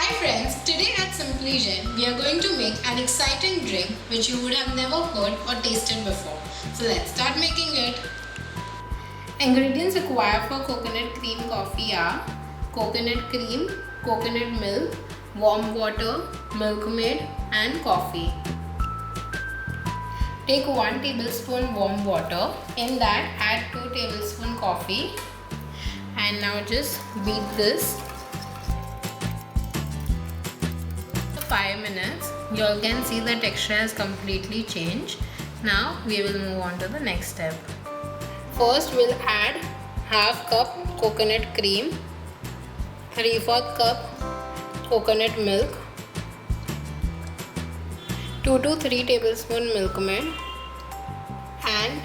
Hi friends, today at Simply Jain, we are going to make an exciting drink which you would have never heard or tasted before. So let's start making it. Ingredients required for coconut cream coffee are coconut cream, coconut milk, warm water, Milk Maid and coffee. Take 1 tablespoon warm water. In that add 2 tablespoon coffee and now just beat this. 5 minutes, you all can see the texture has completely changed. Now we will move on to the next step. First we'll add half cup coconut cream, 3/4 cup coconut milk, 2 to 3 tablespoon Milk Maid and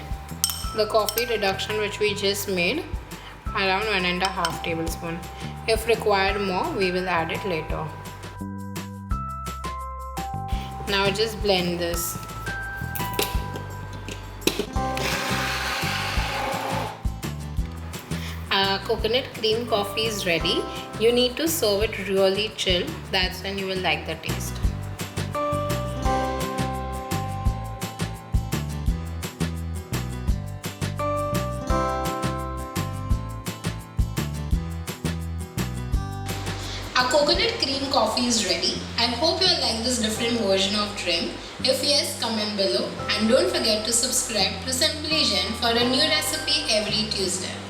the coffee reduction which we just made around 1.5 tablespoon. If required more, we will add it later. Now just blend this. Coconut cream coffee is ready. You need to serve it really chilled. That's when you will like the taste. Our coconut cream coffee is ready. I hope you like this different version of drink. If yes, comment below and don't forget to subscribe to Simply Jain for a new recipe every Tuesday.